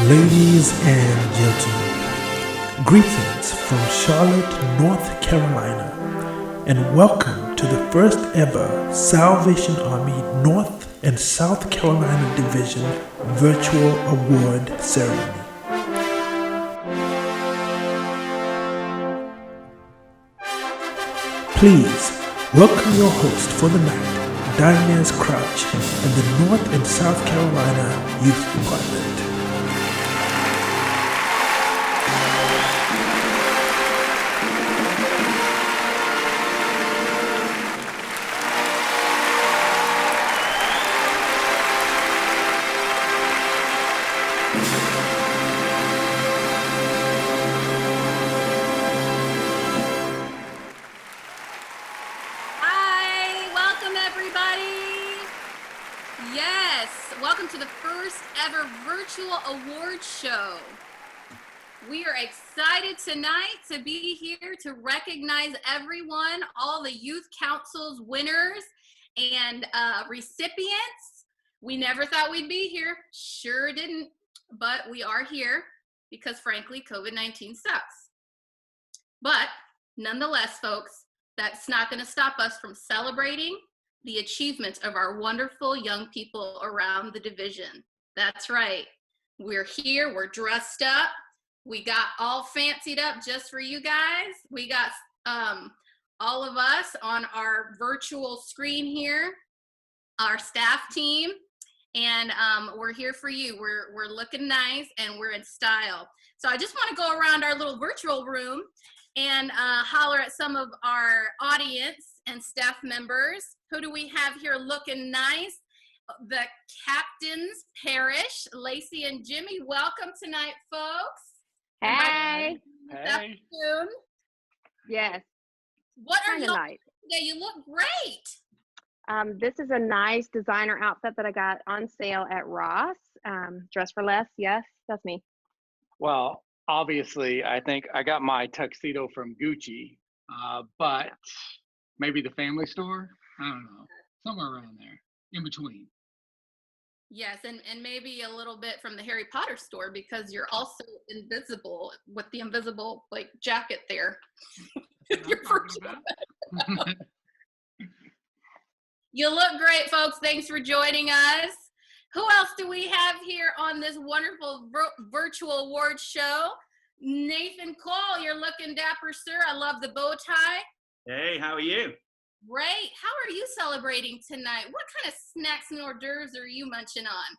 Ladies and gentlemen, greetings from Charlotte, North Carolina, and welcome to the first ever Salvation Army North and South Carolina Division Virtual Award Ceremony. Please welcome your host for the night, Dinez Crouch, and the North and South Carolina Youth Department. Hi, welcome everybody. Yes, welcome to the first ever virtual award show. We are excited tonight to be here to recognize everyone, all the Youth Council's winners and recipients. We never thought we'd be here, sure didn't, but we are here because frankly, COVID-19 sucks. But nonetheless, folks, that's not going to stop us from celebrating the achievements of our wonderful young people around the division. That's right. We're here. We're dressed up. We got all fancied up just for you guys. We got all of us on our virtual screen here, our staff team, and we're here for you. We're looking nice and we're in style. So I just want to go around our little virtual room and holler at some of our audience and staff members. Who do we have here looking nice? The Captains Parish, Lacey and Jimmy. Welcome tonight, folks. Hey. This afternoon. Yes. What are Kinda y'all nice. today? You look great. This is a nice designer outfit that I got on sale at Ross. Dress for less. Yes, that's me. Well, obviously, I think I got my tuxedo from Gucci, but maybe the family store? I don't know. Somewhere around there, in between. Yes, and maybe a little bit from the Harry Potter store because you're also invisible with the invisible like jacket there. Your virtual. You look great, folks. Thanks for joining us. Who else do we have here on this wonderful virtual award show? Nathan Cole, you're looking dapper, sir. I love the bow tie. Hey, how are you? Great. How are you celebrating tonight? What kind of snacks and hors d'oeuvres are you munching on?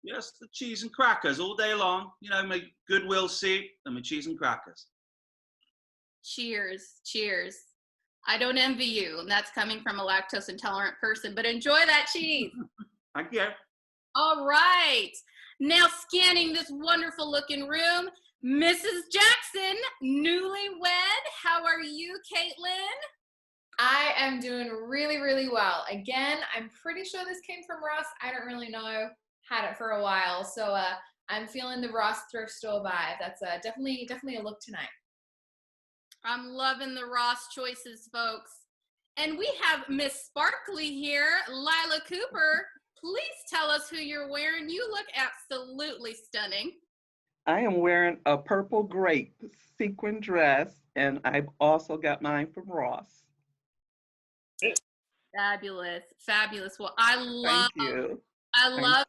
Yes, the cheese and crackers all day long. You know, my Goodwill soup and my cheese and crackers. Cheers. Cheers. I don't envy you, and that's coming from a lactose intolerant person, but enjoy that cheese. Thank you. All right. Now scanning this wonderful looking room, Mrs. Jackson, newlywed. How are you, Caitlin? I am doing really, really well. Again, I'm pretty sure this came from Ross. I don't really know. Had it for a while. So I'm feeling the Ross thrift store vibe. That's definitely a look tonight. I'm loving the Ross choices, folks. And we have Miss Sparkly here, Lila Cooper. Please tell us who you're wearing. You look absolutely stunning. I am wearing a purple grape sequin dress, and I've also got mine from Ross. Fabulous, fabulous. Well, I love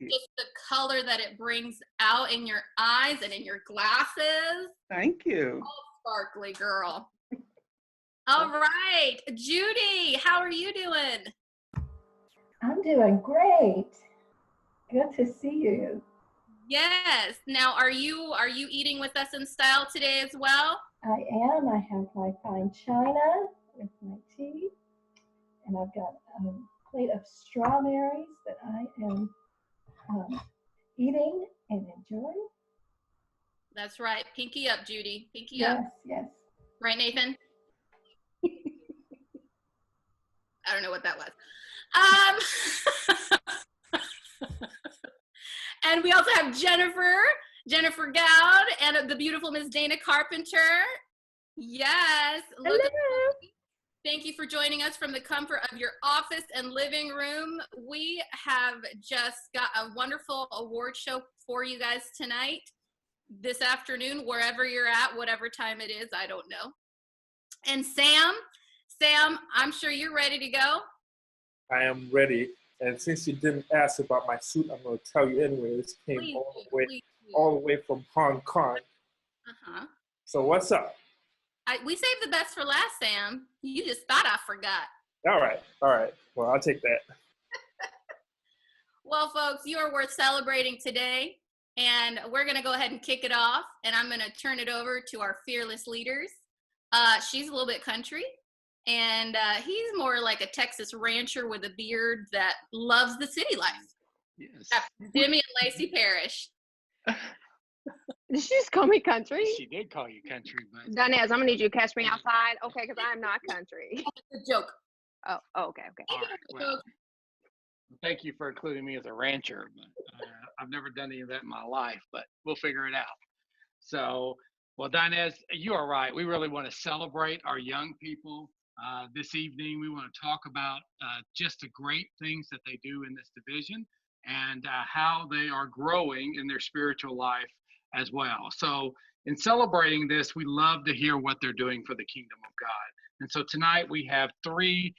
just the color that it brings out in your eyes and in your glasses. Thank you. Oh, sparkly girl. All right, Judy, how are you doing? I'm doing great. Good to see you. Yes. Now, are you eating with us in style today as well? I am. I have my fine china with my tea, and I've got a plate of strawberries that I am eating and enjoying. That's right. Pinky up, Judy. Pinky up. Yes. Right, Nathan? I don't know what that was. And we also have Jennifer Gowd, and the beautiful Miss Dana Carpenter. Yes. Hello. Thank you for joining us from the comfort of your office and living room. We have just got a wonderful award show for you guys tonight. this afternoon, wherever you're at, whatever time it is, I don't know. And Sam, I'm sure you're ready to go. I am ready. And since you didn't ask about my suit, I'm going to tell you anyway. This came Please all the way from Hong Kong. Uh-huh. So what's up? We saved the best for last, Sam. You just thought I forgot. All right. Well, I'll take that. Well, folks, you are worth celebrating today. And we're going to go ahead and kick it off. And I'm going to turn it over to our fearless leaders. She's a little bit country. And he's more like a Texas rancher with a beard that loves the city life. Yes. Jimmy and Lacey Parrish. Did she just call me country? She did call you country, but Donez, I'm gonna need you to catch me outside. Okay, because I'm not country. It's a joke. Oh, okay. all right. Well, thank you for including me as a rancher. But, I've never done any of that in my life, but we'll figure it out. So, well, Donez, you are right. We really want to celebrate our young people. This evening, we want to talk about just the great things that they do in this division and how they are growing in their spiritual life as well. So in celebrating this, we love to hear what they're doing for the kingdom of God. And so tonight we have 3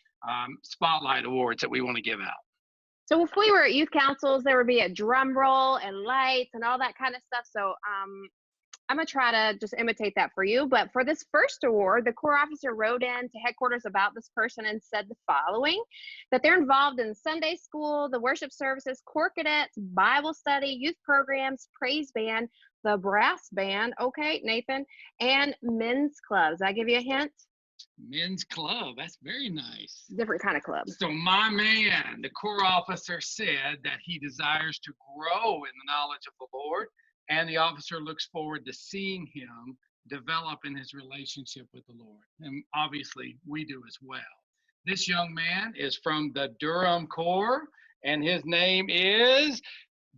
spotlight awards that we want to give out. So if we were at youth councils, there would be a drum roll and lights and all that kind of stuff. So I'm gonna try to just imitate that for you. But for this first award, the Corps officer wrote in to headquarters about this person and said the following: that they're involved in Sunday school, the worship services, Corps cadets, Bible study, youth programs, praise band, the brass band, okay, Nathan, and men's clubs. Did I give you a hint? Men's club, that's very nice. Different kind of club. So my man, the Corps officer, said that he desires to grow in the knowledge of the Lord, and the officer looks forward to seeing him develop in his relationship with the Lord. And obviously, we do as well. This young man is from the Durham Corps, and his name is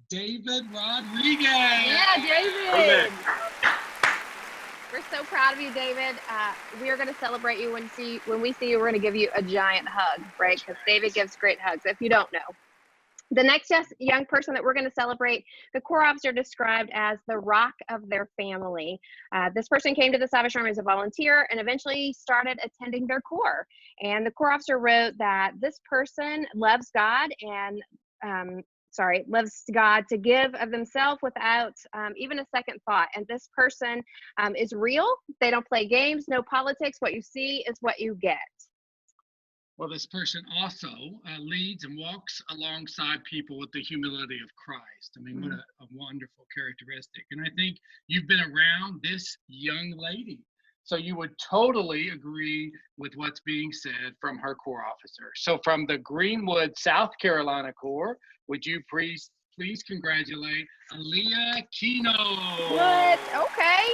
David Rodriguez. Yeah, David. We're so proud of you, David. We are going to celebrate you when we see you. We're going to give you a giant hug, right? Because David gives great hugs, if you don't know. The next young person that we're going to celebrate, the Corps officer described as the rock of their family. This person came to the Salvation Army as a volunteer and eventually started attending their Corps. And the Corps officer wrote that this person loves God and loves God to give of themselves without even a second thought. And this person is real. They don't play games, no politics. What you see is what you get. Well, this person also leads and walks alongside people with the humility of Christ. I mean, what a wonderful characteristic. And I think you've been around this young lady, so you would totally agree with what's being said from her Corps officer. So from the Greenwood, South Carolina Corps, would you please congratulate Aaliyah Kino? What? Okay.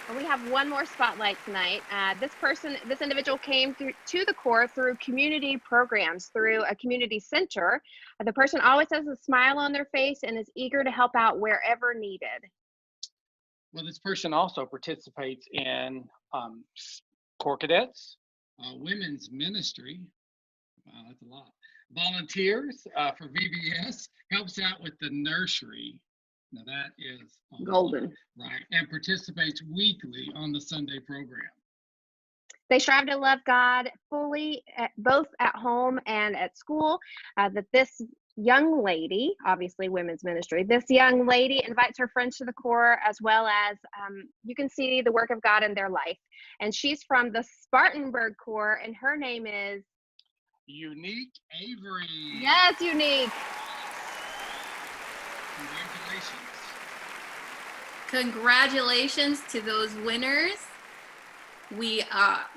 And we have one more spotlight tonight. This individual came to the Corps through community programs, through a community center. The person always has a smile on their face and is eager to help out wherever needed. Well, this person also participates in Corps cadets, women's ministry. Wow, that's a lot. Volunteers for VBS, helps out with the nursery. Now that is golden, right? And participates weekly on the Sunday program. They strive to love God fully, both at home and at school. That this young lady, obviously women's ministry, this young lady invites her friends to the Corps, as well as you can see the work of God in their life. And she's from the Spartanburg Corps, and her name is Unique Avery. Yes, Unique. Congratulations to those winners. We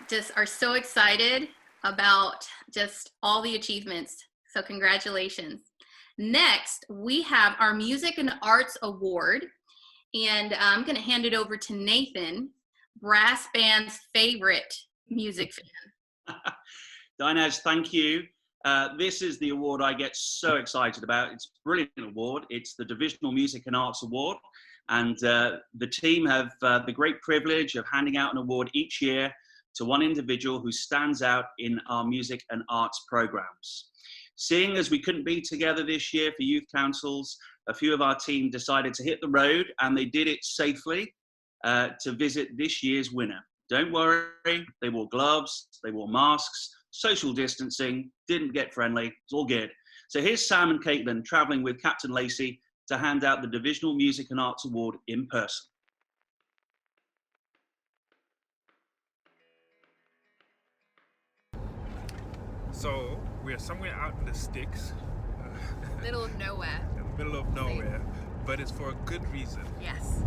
just are so excited about just all the achievements. So congratulations. Next, we have our Music and Arts Award. And I'm going to hand it over to Nathan, brass band's favorite music fan. Dinez, thank you. This is the award I get so excited about. It's a brilliant award. It's the Divisional Music and Arts Award. And the team have the great privilege of handing out an award each year to one individual who stands out in our music and arts programs. seeing as we couldn't be together this year for youth councils, a few of our team decided to hit the road, and they did it safely to visit this year's winner. Don't worry, they wore gloves, they wore masks, social distancing, didn't get friendly, it's all good. So here's Sam and Caitlin traveling with Captain Lacey to hand out the Divisional Music and Arts Award in person. So we're somewhere out in the sticks. Middle of nowhere. In the middle of nowhere, but it's for a good reason. Yes.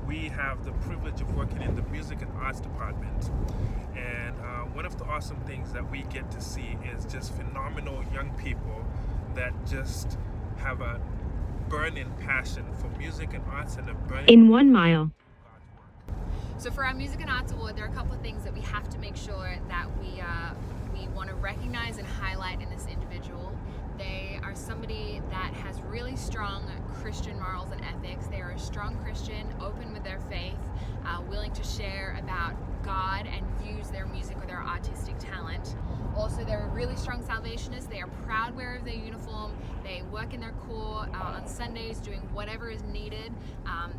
We have the privilege of working in the music and arts department, and one of the awesome things that we get to see is just phenomenal young people that just have a burning passion for music and arts and a burning in 1 mile. So for our Music and Arts Award, there are a couple of things that we have to make sure that we want to recognize and highlight in this individual. They are somebody that has really strong Christian morals and ethics. They are a strong Christian, open with their faith, willing to share about God and use their music or their artistic talent. Also, they're a really strong Salvationist. They are proud wearer of their uniform. They work in their corps on Sundays doing whatever is needed.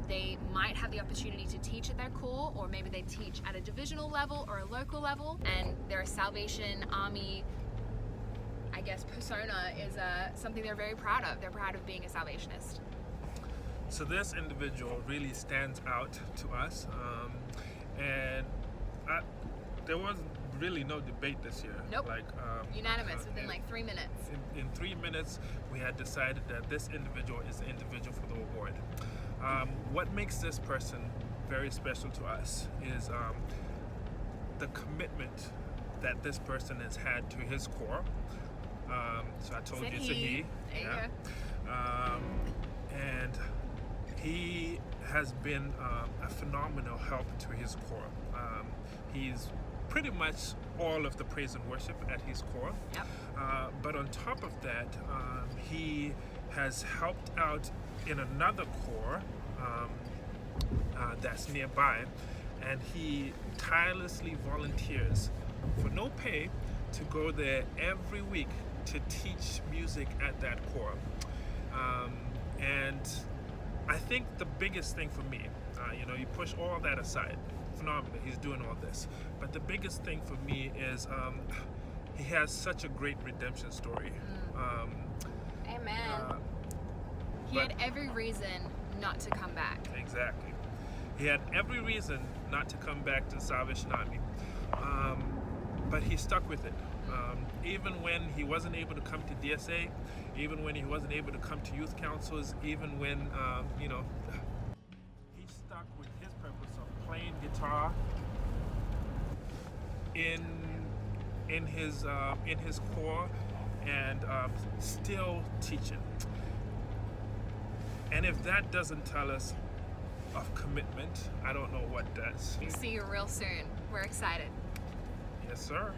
They might have the opportunity to teach at their corps, or maybe they teach at a divisional level or a local level, and they're a Salvation Army, I guess, persona is something they're very proud of. They're proud of being a Salvationist. So this individual really stands out to us, and there was really no debate this year. Nope. Like unanimous within like 3 minutes. In 3 minutes, we had decided that this individual is the individual for the award. What makes this person very special to us is the commitment that this person has had to his core. So I told you it's a he. There you go. And he has been a phenomenal help to his core. He's pretty much all of the praise and worship at his core. Yep. But on top of that, he has helped out in another corps that's nearby, and he tirelessly volunteers for no pay to go there every week to teach music at that corps. And I think the biggest thing for me, you push all that aside, phenomenal, he's doing all this, but the biggest thing for me is he has such a great redemption story. Amen. He had every reason not to come back. Exactly. He had every reason not to come back to the Salvation Army, but he stuck with it. Even when he wasn't able to come to DSA, even when he wasn't able to come to youth councils, even when, he stuck with his purpose of playing guitar in his core and still teaching. And if that doesn't tell us of commitment, I don't know what does. We'll see you real soon. We're excited. Yes, sir.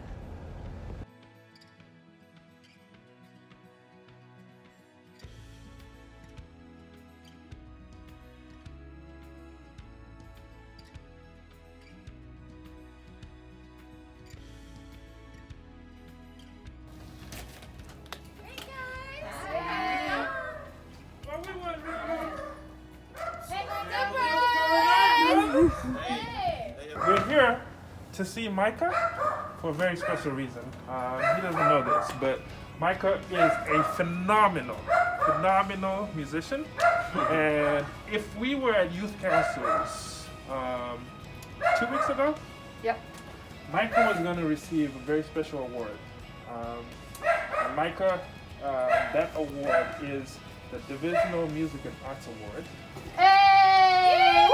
We're here to see Micah for a very special reason. He doesn't know this, but Micah is a phenomenal musician. And if we were at youth councils 2 weeks ago, Yep. Micah was going to receive a very special award. And Micah, that award is the Divisional Music and Arts Award. Hey!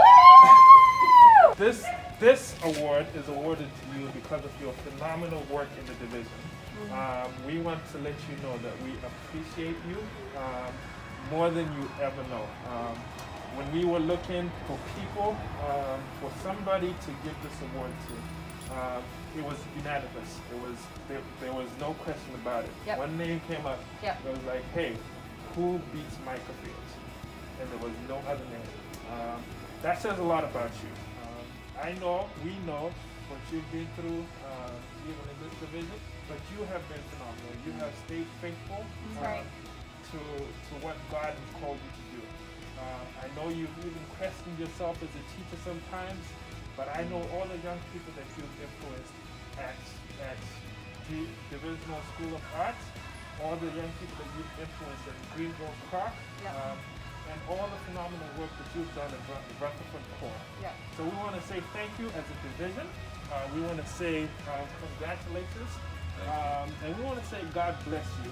This award is awarded to you because of your phenomenal work in the division. We want to let you know that we appreciate you more than you ever know. When we were looking for people, for somebody to give this award to, it was unanimous. There was no question about it. Yep. One name came up. Yep. It was like, hey, who beats Micah Fields? And there was no other name. That says a lot about you. We know what you've been through. even in this division, but you have been phenomenal. You have stayed faithful to what God has called you to do. I know you've even questioned yourself as a teacher sometimes, but I know all the young people that you've influenced at the Divisional School of Arts, all the young people that you've influenced at Greenville Park, and all the phenomenal work that you've done at Rutherford Core. So we want to say thank you as a division. We want to say congratulations. And we want to say God bless you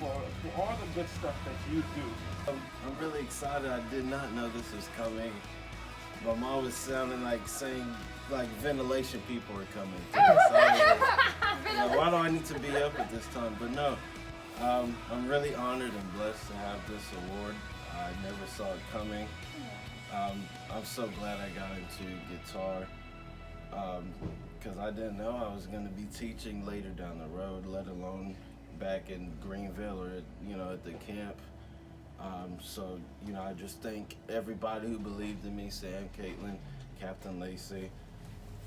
for all the good stuff that you do. I'm really excited. I did not know this was coming. My mom was sounding like saying like ventilation people are coming. Why do I need to be up at this time? But no, I'm really honored and blessed to have this award. I never saw it coming. I'm so glad I got into guitar because I didn't know I was going to be teaching later down the road, let alone back in Greenville or at the camp. So I just thank everybody who believed in me, Sam, Caitlin, Captain Lacey.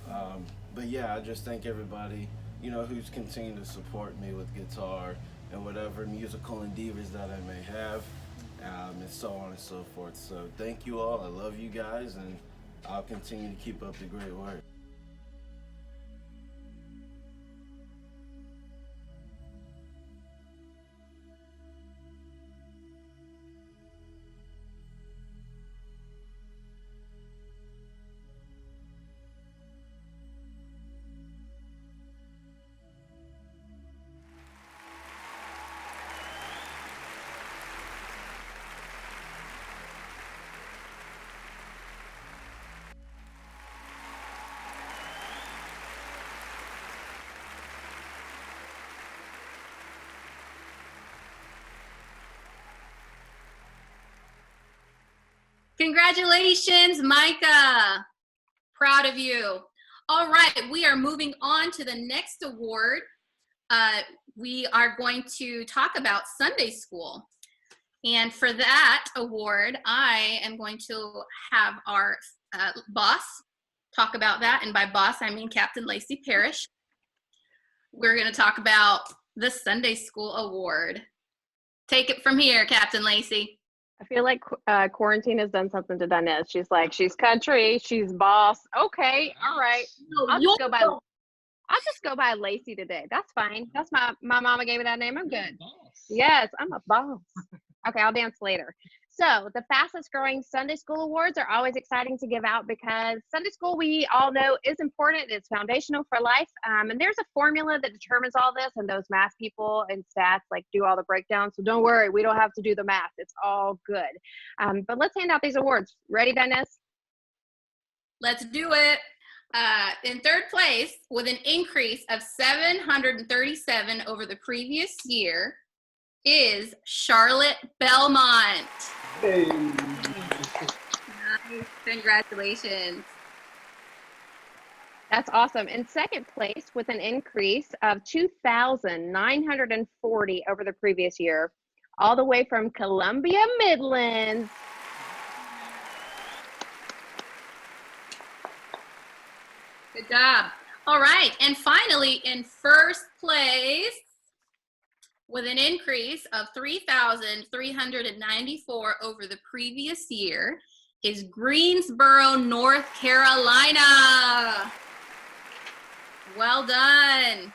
But yeah, I just thank everybody who's continued to support me with guitar and whatever musical endeavors that I may have. And so on and so forth. So thank you all. I love you guys, and I'll continue to keep up the great work. Congratulations, Micah. Proud of you. All right, we are moving on to the next award. We are going to talk about Sunday school. And for that award, I am going to have our boss talk about that. And by boss, I mean Captain Lacey Parrish. We're going to talk about the Sunday school award. Take it from here, Captain Lacey. I feel like quarantine has done something to Dinez. She's like, she's country, she's boss. Okay, all right. I'll just go by Lacey today. That's fine. That's my mama gave me that name. I'm good. Yes, I'm a boss. Okay, I'll dance later. So the fastest growing Sunday school awards are always exciting to give out because Sunday school, we all know, is important. It's foundational for life. And there's a formula that determines all this, and those math people and stats do all the breakdowns. So don't worry, we don't have to do the math. It's all good. But let's hand out these awards. Ready, Dinez? Let's do it. In third place, with an increase of 737 over the previous year, is Charlotte Belmont. Hey. Nice. Congratulations. That's awesome. In second place, with an increase of 2,940 over the previous year, all the way from Columbia Midlands. Good job. All right. And finally, in first place, with an increase of 3,394 over the previous year, is Greensboro, North Carolina. Well done.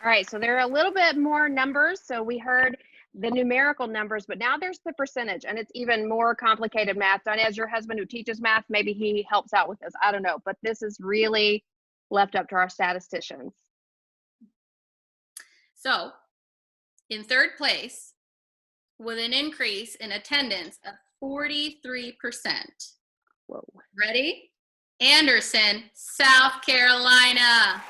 All right, so there are a little bit more numbers. So we heard the numerical numbers, but now there's the percentage, and it's even more complicated math. Dinez, your husband who teaches math, maybe he helps out with this. I don't know, but this is really left up to our statisticians. So, in third place, with an increase in attendance of 43%. Whoa. Ready? Anderson, South Carolina.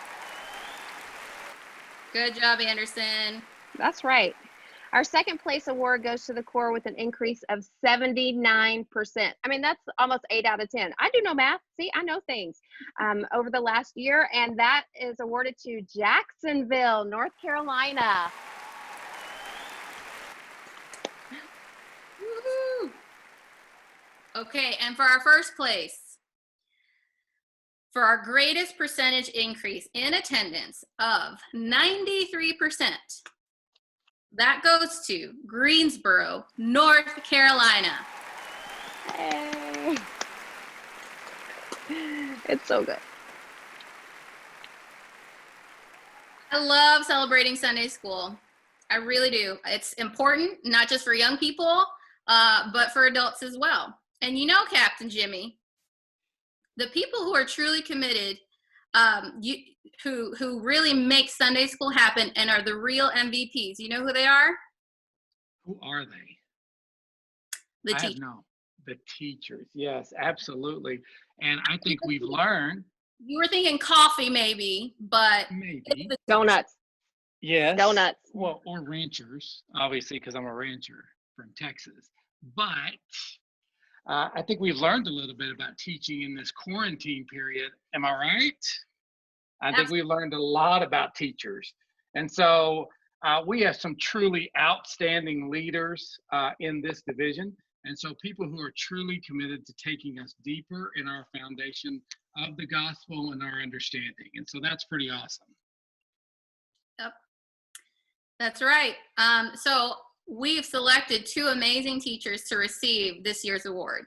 Good job, Anderson. That's right. Our second place award goes to the Corps with an increase of 79%. I mean, that's almost 8 out of 10. I do know math. See, I know things over the last year, and that is awarded to Jacksonville, North Carolina. Woo-hoo. Okay, and for our first place, for our greatest percentage increase in attendance of 93%. That goes to Greensboro, North Carolina. Hey. It's so good. I love celebrating Sunday school. I really do. It's important, not just for young people, but for adults as well. And you know, Captain Jimmy, the people who are truly committed, who really make Sunday school happen and are the real MVPs, you know who they are? Who are they? The I have teachers. no. The teachers, yes, absolutely. And I think we've learned. You were thinking coffee, maybe, but Maybe. it's the Donuts. Yes. Donuts. Well, or ranchers, obviously, because I'm a rancher from Texas. But I think we've learned a little bit about teaching in this quarantine period. Am I right? I think we learned a lot about teachers. And so we have some truly outstanding leaders in this division. And so people who are truly committed to taking us deeper in our foundation of the gospel and our understanding. And so that's pretty awesome. Yep. That's right. So we've selected 2 amazing teachers to receive this year's award.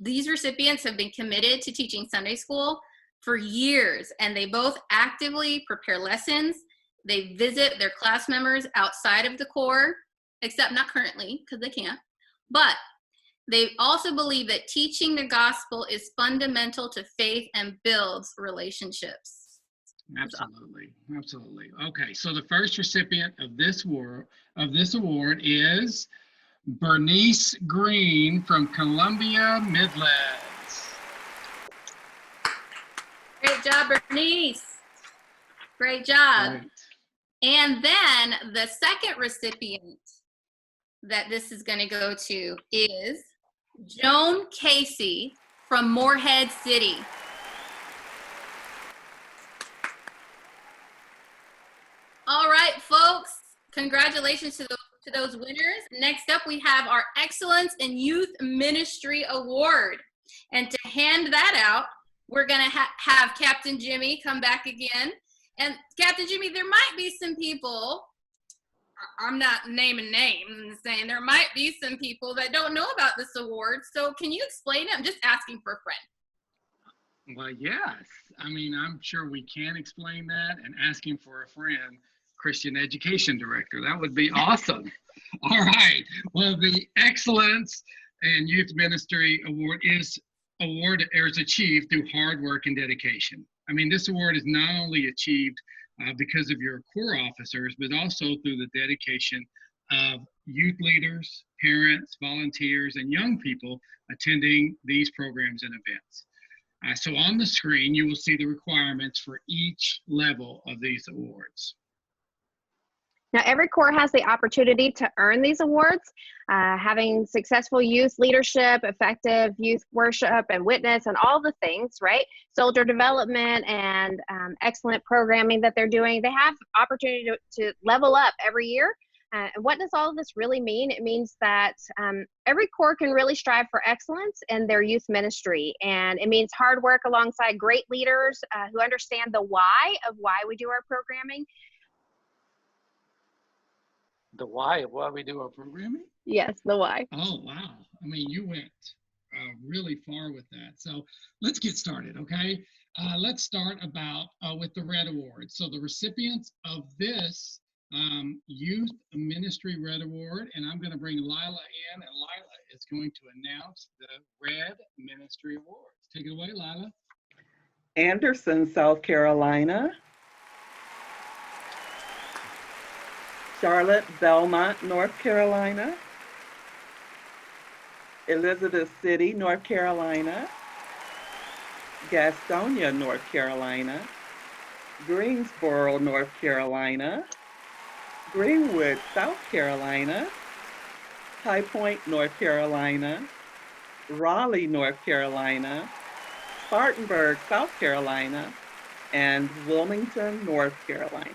These recipients have been committed to teaching Sunday school for years, and they both actively prepare lessons. They visit their class members outside of the core, except not currently, because they can't. But they also believe that teaching the gospel is fundamental to faith and builds relationships. Absolutely, absolutely. Okay, so the first recipient of this award is Bernice Green from Columbia Midlands. Great job, Bernice. Great job. Right. And then the second recipient that this is going to go to is Joan Casey from Morehead City. All right, folks, congratulations to those winners. Next up, we have our Excellence in Youth Ministry Award. And to hand that out, we're going to have Captain Jimmy come back again. And Captain Jimmy, there might be some people, I'm not naming names and saying there might be some people that don't know about this award. So can you explain it? I'm just asking for a friend. Well, yes. I mean, I'm sure we can explain that, and asking for a friend, Christian Education Director. That would be awesome. All right. Well, the Excellence in Youth Ministry Award is achieved through hard work and dedication. I mean, this award is not only achieved because of your core officers, but also through the dedication of youth leaders, parents, volunteers, and young people attending these programs and events. So on the screen, you will see the requirements for each level of these awards. Now, every corps has the opportunity to earn these awards. Having successful youth leadership, effective youth worship and witness, and all the things, right? Soldier development and excellent programming that they're doing. They have opportunity to level up every year. And what does all of this really mean? It means that every corps can really strive for excellence in their youth ministry. And it means hard work alongside great leaders who understand the why of why we do our programming. The why of why we do our programming? Yes, the why. Oh, wow. I mean, you went really far with that. So let's get started, okay? Let's start with the Red Award. So the recipients of this Youth Ministry Red Award, and I'm going to bring Lila in, and Lila is going to announce the Red Ministry Awards. Take it away, Lila. Anderson, South Carolina. Charlotte, Belmont, North Carolina. Elizabeth City, North Carolina. Gastonia, North Carolina. Greensboro, North Carolina. Greenwood, South Carolina. High Point, North Carolina. Raleigh, North Carolina. Spartanburg, South Carolina. And Wilmington, North Carolina.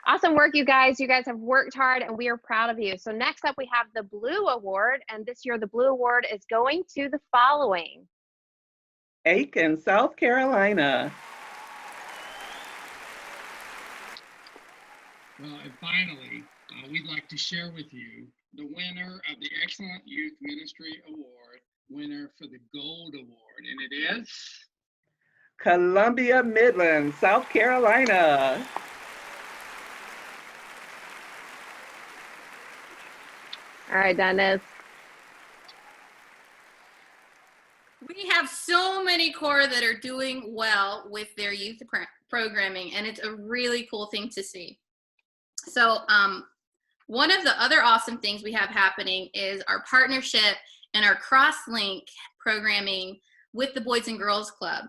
Awesome work, you guys. You guys have worked hard and we are proud of you. So next up we have the Blue Award, and this year the Blue Award is going to the following. Aiken, South Carolina. Well, and finally, we'd like to share with you the winner of the Excellent Youth Ministry Award, winner for the Gold Award, and it is Columbia Midland, South Carolina. All right, Dennis. We have so many corps that are doing well with their youth programming, and it's a really cool thing to see. So one of the other awesome things we have happening is our partnership and our cross-link programming with the Boys and Girls Club.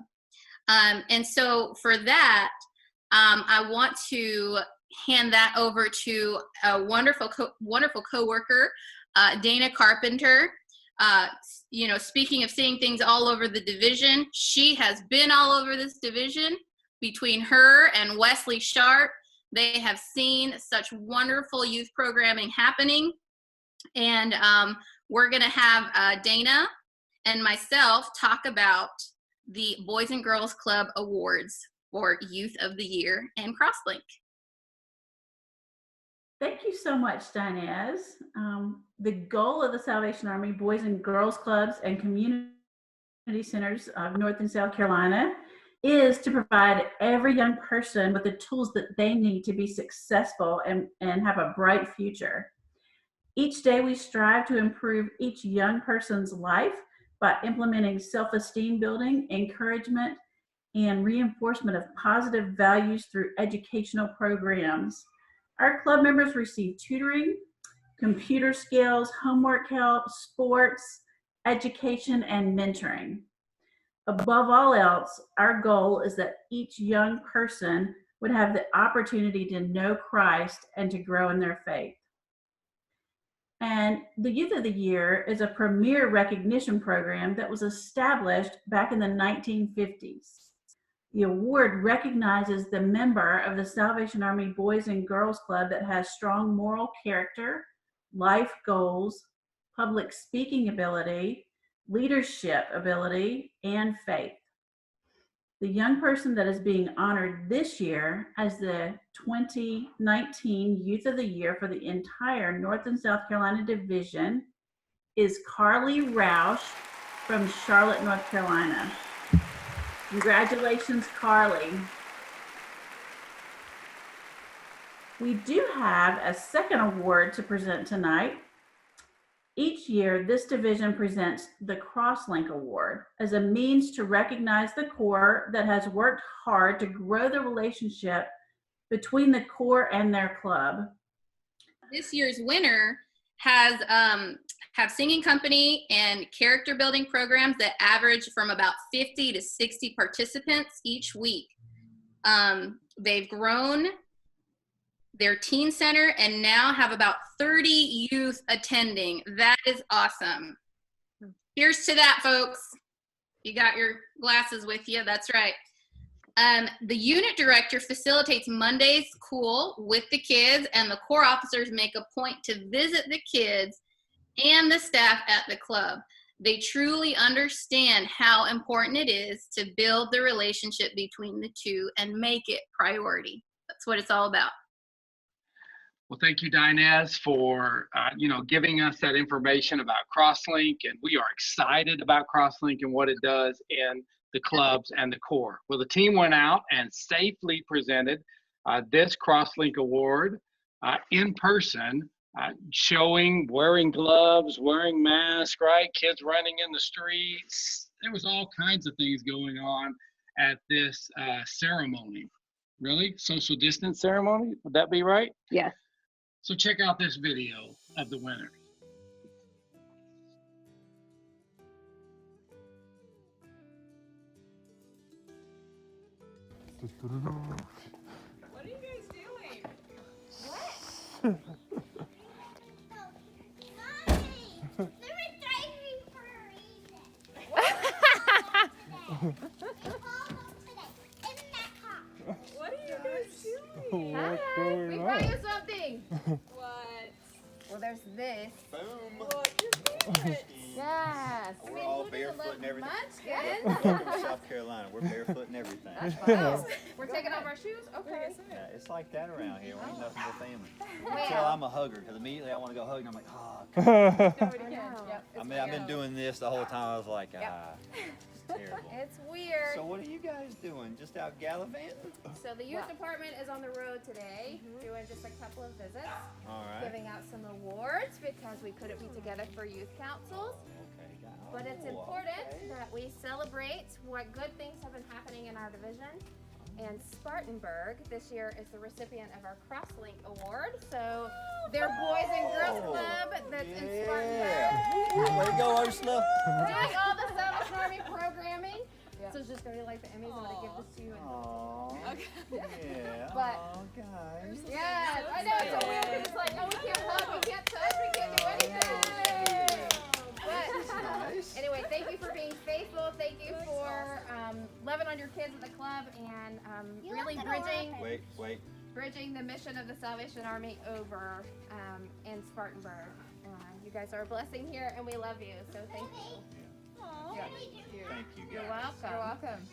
And so for that, I want to hand that over to a wonderful coworker, Dana Carpenter. You know, speaking of seeing things all over the division, she has been all over this division. Between her and Wesley Sharp, they have seen such wonderful youth programming happening. And we're going to have Dana and myself talk about the Boys and Girls Club Awards for Youth of the Year and Crosslink. Thank you so much, Dinez. The goal of the Salvation Army Boys and Girls Clubs and Community Centers of North and South Carolina is to provide every young person with the tools that they need to be successful and have a bright future. Each day we strive to improve each young person's life by implementing self-esteem building, encouragement, and reinforcement of positive values through educational programs. Our club members receive tutoring, computer skills, homework help, sports, education, and mentoring. Above all else, our goal is that each young person would have the opportunity to know Christ and to grow in their faith. And the Youth of the Year is a premier recognition program that was established back in the 1950s. The award recognizes the member of the Salvation Army Boys and Girls Club that has strong moral character, life goals, public speaking ability, leadership ability, and faith. The young person that is being honored this year as the 2019 Youth of the Year for the entire North and South Carolina Division is Carly Roush from Charlotte, North Carolina. Congratulations, Carly. We do have a second award to present tonight. Each year, this division presents the Crosslink Award as a means to recognize the corps that has worked hard to grow the relationship between the corps and their club. This year's winner has have singing company and character building programs that average from about 50 to 60 participants each week. They've grown their teen center and now have about 30 youth attending. That is awesome. Here's to that, folks. You got your glasses with you, that's right. The unit director facilitates Monday's Cool with the kids, and the corps officers make a point to visit the kids and the staff at the club. They truly understand how important it is to build the relationship between the two and make it priority. That's what it's all about. Well, thank you, Dinez, for giving us that information about Crosslink, and we are excited about Crosslink and what it does in the clubs and the corps. Well, the team went out and safely presented this Crosslink Award in person, showing wearing gloves, wearing masks, right? Kids running in the streets. There was all kinds of things going on at this ceremony. Really? Social distance ceremony? Would that be right? Yes. So check out this video of the winners. What are you guys doing? What? What are you guys doing? What's going on? show you something. What? Well, there's this. Boom. Yes. We're all barefoot and everything. Munchkin. We're from South Carolina. We're barefoot and everything. Oh, we're taking off our shoes? Okay. Yeah, it's like that around here. We ain't nothing but family. Well. Until I'm a hugger, because immediately I want to go hug, and I'm like, oh. I mean, I've been doing this the whole time. I was like, it's terrible. It's weird. So what are you guys doing? Just out gallivanting? So the youth department is on the road today, doing just a couple of visits, All right. giving out some awards because we couldn't be together for youth councils. Okay, got it. But it's important that we celebrate what good things have been happening in our division. And Spartanburg this year is the recipient of our Crosslink Award. So their Boys and Girls Club that's in Spartanburg. Way to go, Ursula. Doing all the Salvation Army programming. So it's just gonna be like the Emmys. I'm gonna give this to you. Yeah. But guys. yes, I know it's so weird because it's like, oh, we can't hug, we can't touch, we can't do anything. But anyway, thank you for being faithful. Thank you for loving on your kids at the club and really bridging the mission of the Salvation Army over in Spartanburg. You guys are a blessing here, and we love you. So thank you. Thank you, guys. You're welcome. You're welcome.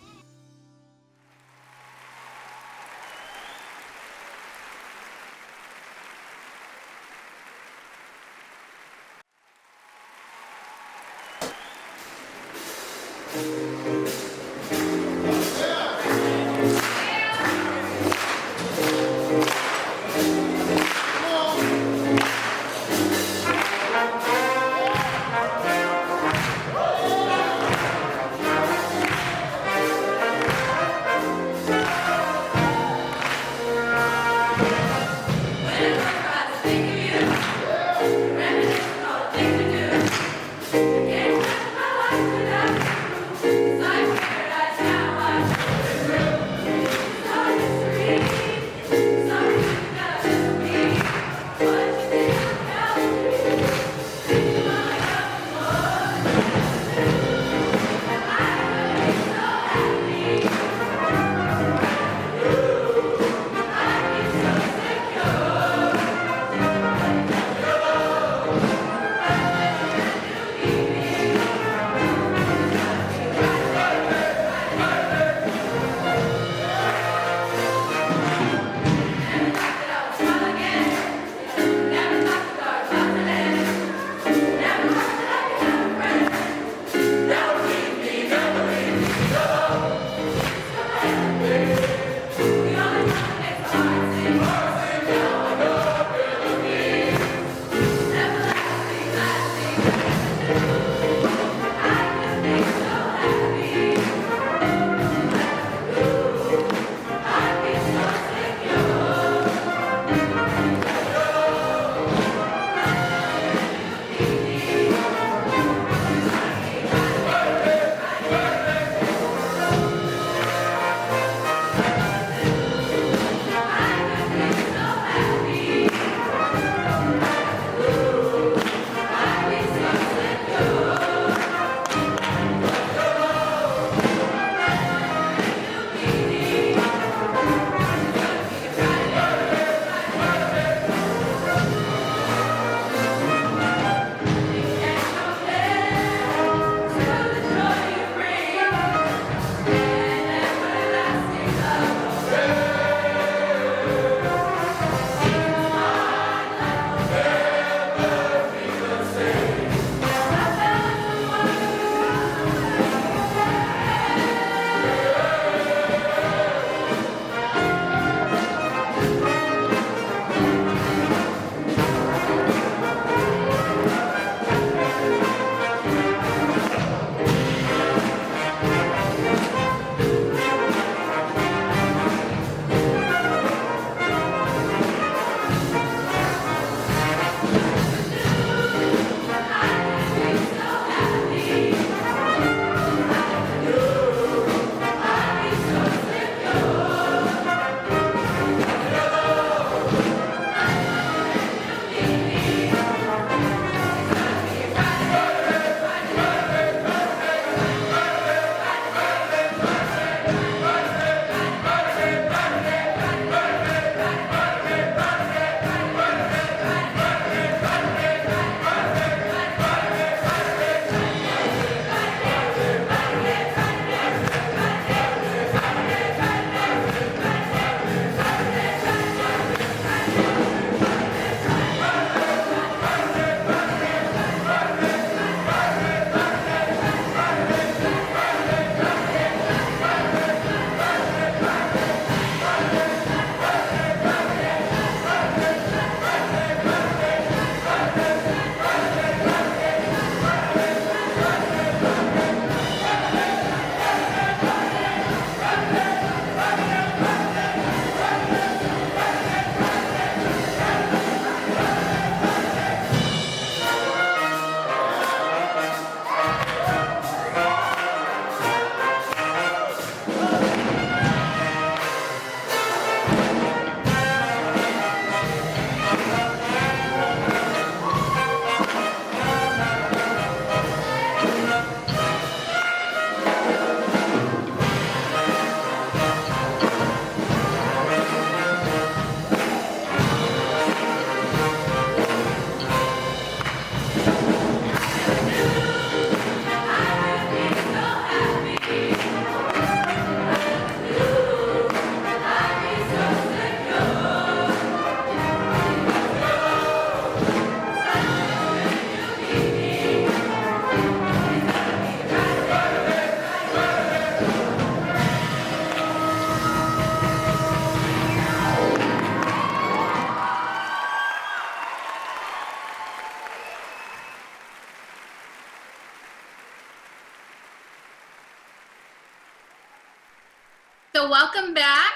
So welcome back.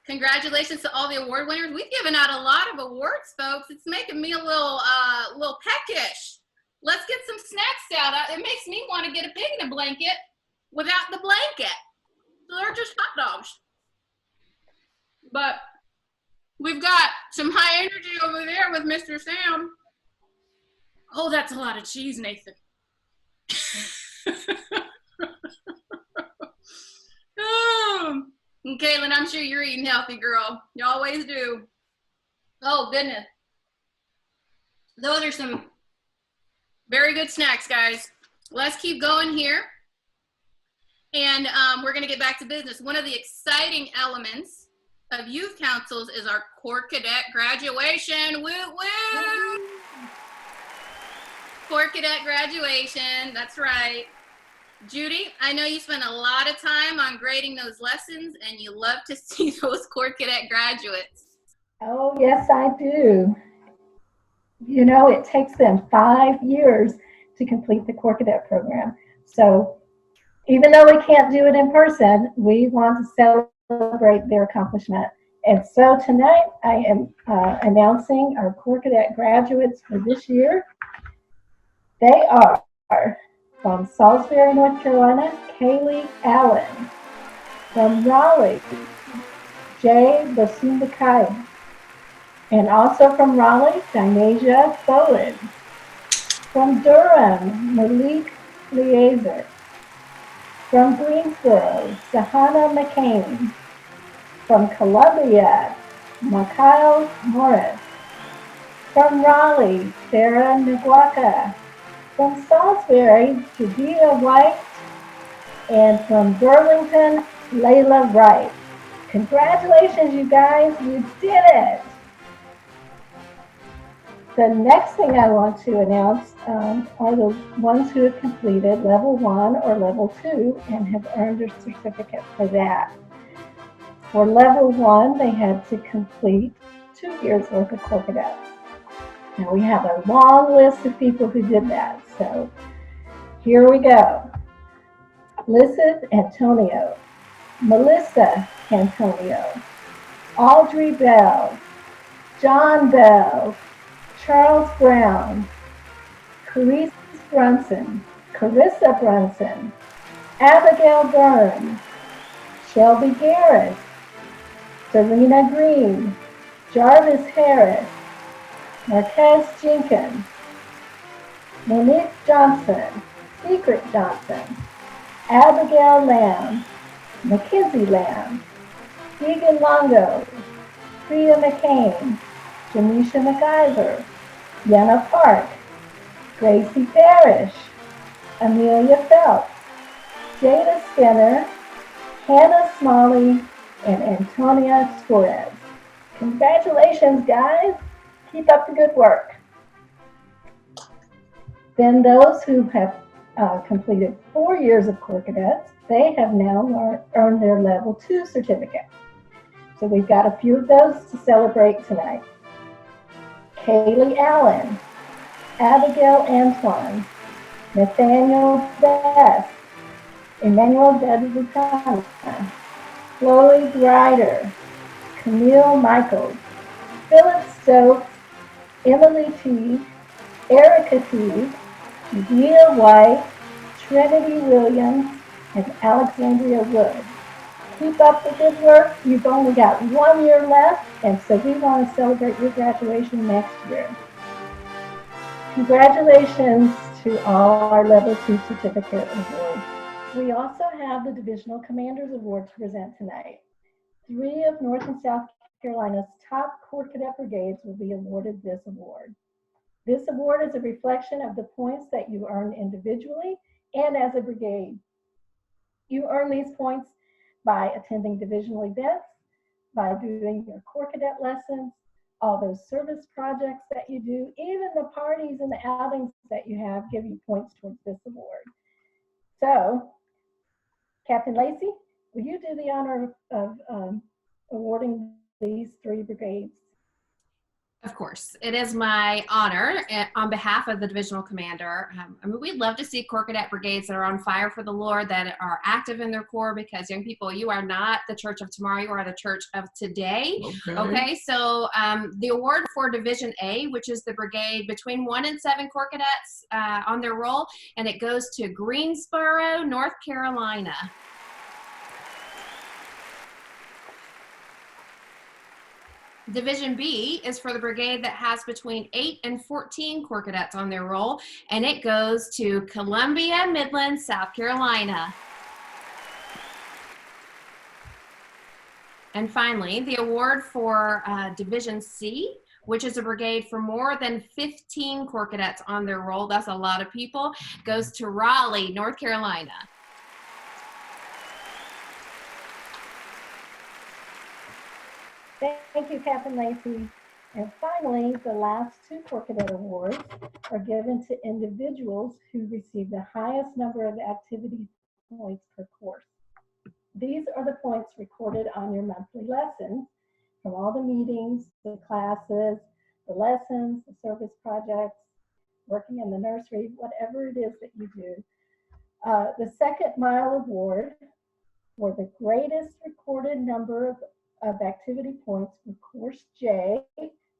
Congratulations to all the award winners. We've given out a lot of awards, folks. It's making me a little peckish. Let's get some snacks out. It makes me want to get a pig in a blanket without the blanket. So they're just hot dogs. But we've got some high energy over there with Mr. Sam. Oh, that's a lot of cheese, Nathan. Oh. And Caitlin, I'm sure you're eating healthy, girl. You always do. Oh, goodness. Those are some very good snacks, guys. Let's keep going here. And we're going to get back to business. One of the exciting elements of youth councils is our Corps Cadet graduation. Woo, woo! Corps Cadet graduation, that's right. Judy, I know you spent a lot of time on grading those lessons, and you love to see those Corps Cadet graduates. Oh, yes, I do. You know, it takes them 5 years to complete the Corps Cadet program. So even though we can't do it in person, we want to celebrate their accomplishment. And so tonight I am announcing our Corps Cadet graduates for this year. They are from Salisbury, North Carolina, Kaylee Allen. From Raleigh, Jay Basundakaya. And also from Raleigh, Dynasia Bowen. From Durham, Malik Lieser. From Greensboro, Sahana McCain. From Columbia, Mikhail Morris. From Raleigh, Sarah Nagwaka. From Salisbury, Judea White. And from Burlington, Layla Wright. Congratulations, you guys, you did it! The next thing I want to announce are the ones who have completed level 1 or level 2 and have earned a certificate for that. For level 1, they had to complete 2 years worth of Corps Cadets. Now we have a long list of people who did that, so here we go. Elizabeth Antonio, Melissa Antonio, Audrey Bell, John Bell, Charles Brown, Carice Brunson, Carissa Brunson, Abigail Burns, Shelby Garrett, Serena Green, Jarvis Harris, Marquez Jenkins, Monique Johnson, Secret Johnson, Abigail Lamb, Mackenzie Lamb, Keegan Longo, Priya McCain, Janisha McIver, Yana Park, Gracie Parrish, Amelia Phelps, Jada Spinner, Hannah Smalley, and Antonia Suarez. Congratulations, guys. Keep up the good work. Then those who have completed 4 years of Corps Cadets, they have now earned their level 2 certificate. So we've got a few of those to celebrate tonight. Kaylee Allen, Abigail Antoine, Nathaniel Best, Emmanuel Dedicana, Chloe Grider, Camille Michaels, Philip Stokes, Emily T, Erica T, Gia White, Trinity Williams, and Alexandria Wood. Keep up the good work. You've only got 1 year left, and so we want to celebrate your graduation next year. Congratulations to all our Level 2 certificate awards. We also have the Divisional Commanders Award to present tonight. 3 of North and South Carolina's top Corps Cadet brigades will be awarded this award. This award is a reflection of the points that you earn individually and as a brigade. You earn these points by attending divisional events, by doing your Corps Cadet lessons, all those service projects that you do, even the parties and the outings that you have give you points towards this award. So, Captain Lacey, will you do the honor of awarding these 3 brigades? Of course, it is my honor on behalf of the divisional commander. We'd love to see Corps Cadet brigades that are on fire for the Lord, that are active in their corps, because young people, you are not the church of tomorrow, you are the church of today. Okay, so the award for Division A, which is the brigade between 1 and 7 Corps Cadets on their roll, and it goes to Greensboro, North Carolina. Division B is for the brigade that has between 8 and 14 Corps Cadets on their roll, and it goes to Columbia Midland, South Carolina. And finally, the award for Division C, which is a brigade for more than 15 Corps Cadets on their roll, that's a lot of people, goes to Raleigh, North Carolina. Thank you, Captain Lacey. And finally, the last 2 Corps Cadet awards are given to individuals who receive the highest number of activity points per course. These are the points recorded on your monthly lessons from all the meetings, the classes, the lessons, the service projects, working in the nursery, whatever it is that you do. The Second Mile Award for the greatest recorded number of activity points for Course J,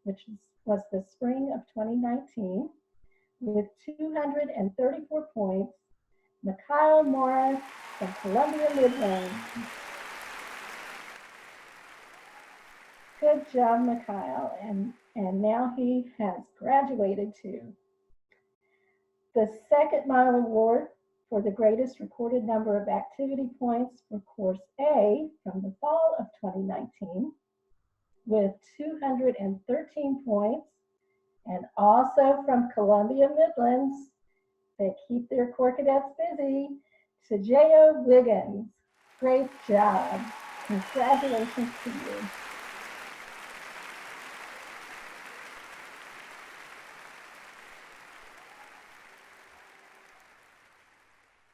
which was the spring of 2019, with 234 points, Mikhail Morris from Columbia Midland. Good job, Mikhail, and now he has graduated too. The Second Mile Award for the greatest recorded number of activity points for Course A from the fall of 2019 with 213 points, and also from Columbia Midlands, they keep their Corps Cadets busy, to J.O. Wiggins. Great job. Congratulations to you.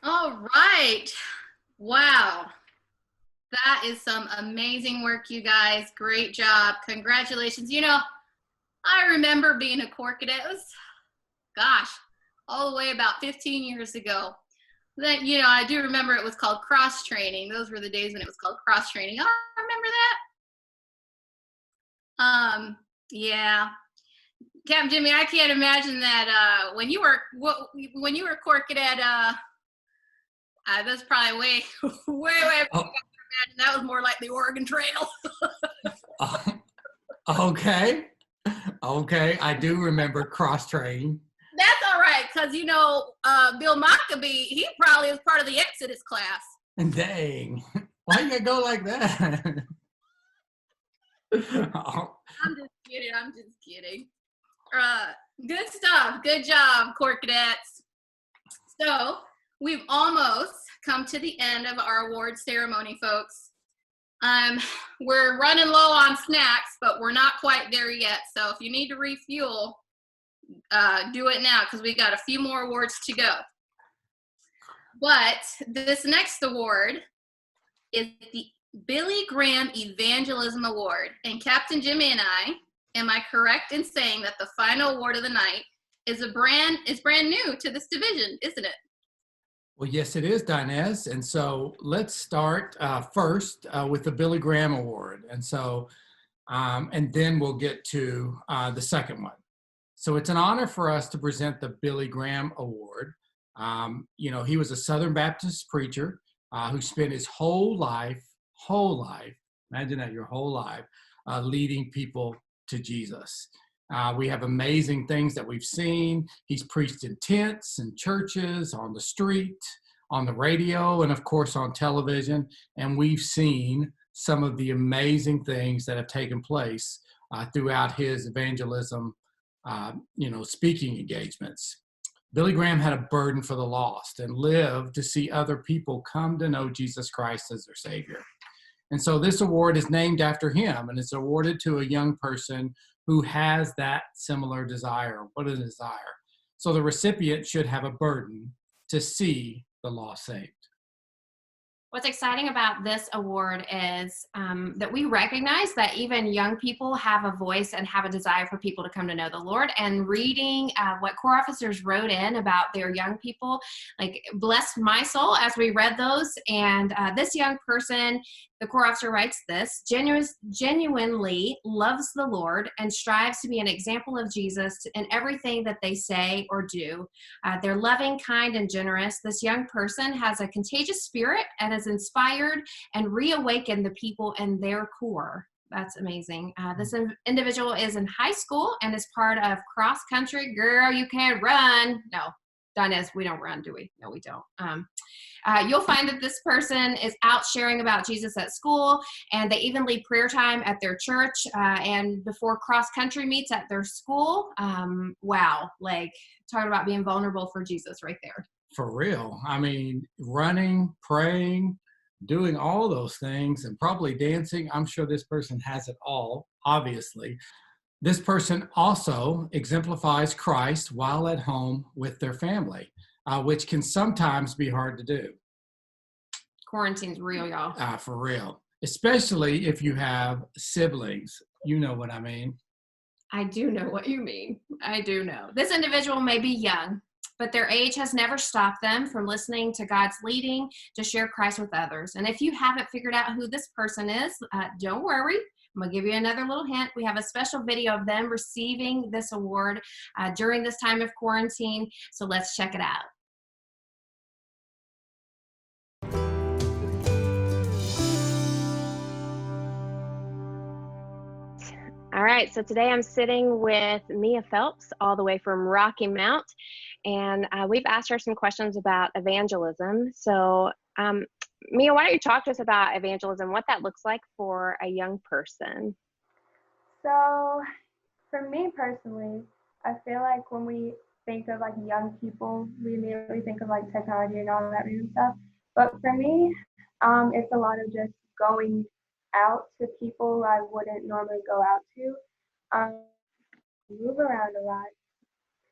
All right. Wow. That is some amazing work, you guys. Great job. Congratulations. You know, I remember being a Corps Cadet. It was, gosh, all the way about 15 years ago. Then, you know, I do remember it was called cross training. Those were the days when it was called cross training. Oh, remember that? Yeah. Captain Jimmy, I can't imagine that when you were Corps Cadet, that's probably way back. I imagine that was more like the Oregon Trail. Okay, I do remember cross training. That's all right, because you know Bill Maccabee, he probably was part of the Exodus class. Dang, why you gotta go like that? I'm just kidding. Good stuff. Good job, Corps Cadets. So we've almost come to the end of our award ceremony, folks. We're running low on snacks, but we're not quite there yet. So if you need to refuel, do it now, because we got a few more awards to go. But this next award is the Billy Graham Evangelism Award. And Captain Jimmy and I, am I correct in saying that the final award of the night is brand new to this division, isn't it? Well, yes, it is, Dinez. And so let's start first with the Billy Graham Award. And so, and then we'll get to the second one. So it's an honor for us to present the Billy Graham Award. You know, he was a Southern Baptist preacher who spent his whole life, imagine that, your whole life, leading people to Jesus. We have amazing things that we've seen. He's preached in tents and churches, on the street, on the radio, and of course on television. And we've seen some of the amazing things that have taken place throughout his evangelism, speaking engagements. Billy Graham had a burden for the lost and lived to see other people come to know Jesus Christ as their Savior. And so this award is named after him, and it's awarded to a young person who has that similar desire. What a desire. So the recipient should have a burden to see the lost saved. What's exciting about this award is that we recognize that even young people have a voice and have a desire for people to come to know the Lord. And reading what corps officers wrote in about their young people, like, blessed my soul as we read those. And this young person, the corps officer writes this: genuinely loves the Lord and strives to be an example of Jesus in everything that they say or do. They're loving, kind, and generous. This young person has a contagious spirit and has inspired and reawakened the people in their corps. That's amazing. This individual is in high school and is part of cross country. Girl, you can't run. No, Dinez, we don't run, do we? No, we don't. You'll find that this person is out sharing about Jesus at school, and they even lead prayer time at their church and before cross country meets at their school. Wow, like, talking about being vulnerable for Jesus right there. For real. I mean, running, praying, doing all those things, and probably dancing. I'm sure this person has it all, obviously. This person also exemplifies Christ while at home with their family, which can sometimes be hard to do. Quarantine's real, y'all. For real. Especially if you have siblings. You know what I mean. I do know what you mean. I do know. This individual may be young, but their age has never stopped them from listening to God's leading to share Christ with others. And if you haven't figured out who this person is, don't worry. I'm going to give you another little hint. We have a special video of them receiving this award during this time of quarantine. So let's check it out. All right, so today I'm sitting with Mia Phelps, all the way from Rocky Mount, and we've asked her some questions about evangelism. So, Mia, why don't you talk to us about evangelism, what that looks like for a young person? So, for me personally, I feel like when we think of like young people, we immediately think of like technology and all that random stuff. But for me, it's a lot of just going out to people I wouldn't normally go out to. Move around a lot,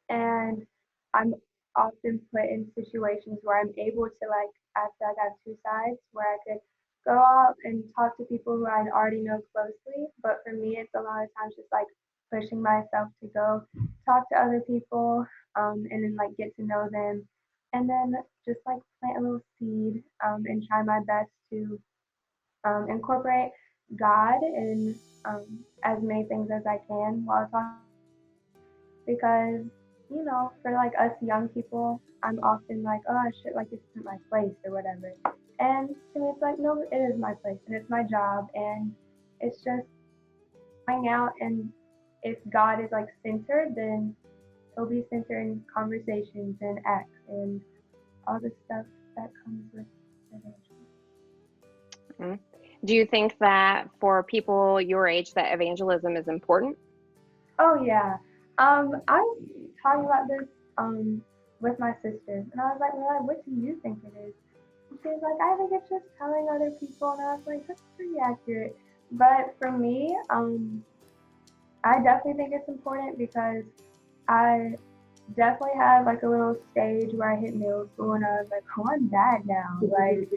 and I'm often put in situations where I'm able to, like, I feel like I have two sides where I could go out and talk to people who I already know closely, but for me it's a lot of times just like pushing myself to go talk to other people, and then like get to know them, and then just like plant a little seed, and try my best to incorporate God in as many things as I can while talking, because, you know, for like us young people, I'm often like, oh, I should, like, this isn't my place or whatever. And to me, it's like, no, it is my place and it's my job, and it's just going out, and if God is like centered, then he'll be centered in conversations and acts and all the stuff that comes with evangelism. Mm-hmm. Do you think that for people your age that evangelism is important? Oh yeah. I was talking about this with my sister, and I was like, well, what do you think it is? And she was like, I think it's just telling other people, and I was like, that's pretty accurate. But for me, I definitely think it's important, because I definitely have like a little stage where I hit middle school and I was like, oh, I'm bad now. Like,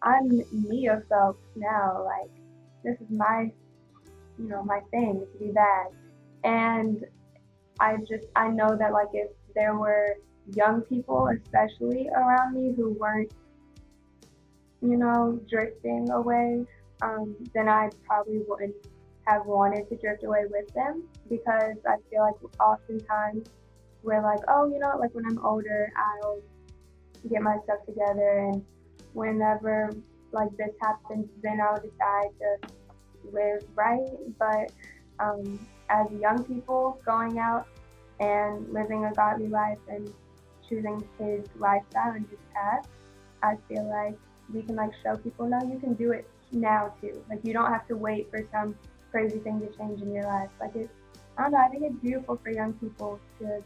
I'm Mia Phelps now. Like, this is my, you know, my thing to be bad. And I know that, like, if there were young people, especially around me, who weren't, you know, drifting away, then I probably wouldn't have wanted to drift away with them, because I feel like oftentimes we're like, oh, you know, like when I'm older, I'll get my stuff together, and whenever like this happens, then I'll decide to live right. But as young people going out and living a godly life and choosing his lifestyle and his path, I feel like we can like show people, no, you can do it now too. Like, you don't have to wait for some crazy thing to change in your life. Like, I don't know, I think it's beautiful for young people to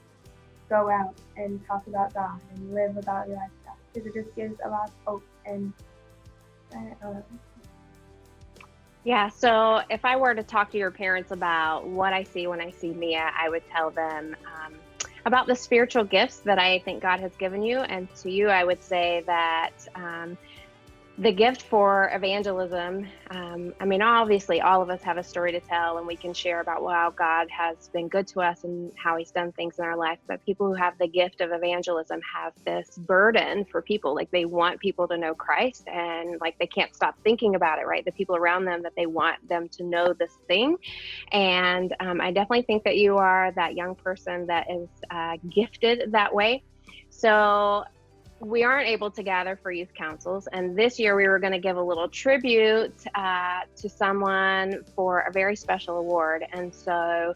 go out and talk about God and live a godly lifestyle, because it just gives a lot of hope. And yeah, so if I were to talk to your parents about what I see when I see Mia, I would tell them about the spiritual gifts that I think God has given you. And to you, I would say that the gift for evangelism, I mean, obviously all of us have a story to tell and we can share about how God has been good to us and how he's done things in our life. But people who have the gift of evangelism have this burden for people. Like they want people to know Christ and like they can't stop thinking about it, right? The people around them, that they want them to know this thing. And I definitely think that you are that young person that is gifted that way. So we aren't able to gather for youth councils, and this year we were going to give a little tribute to someone for a very special award. And so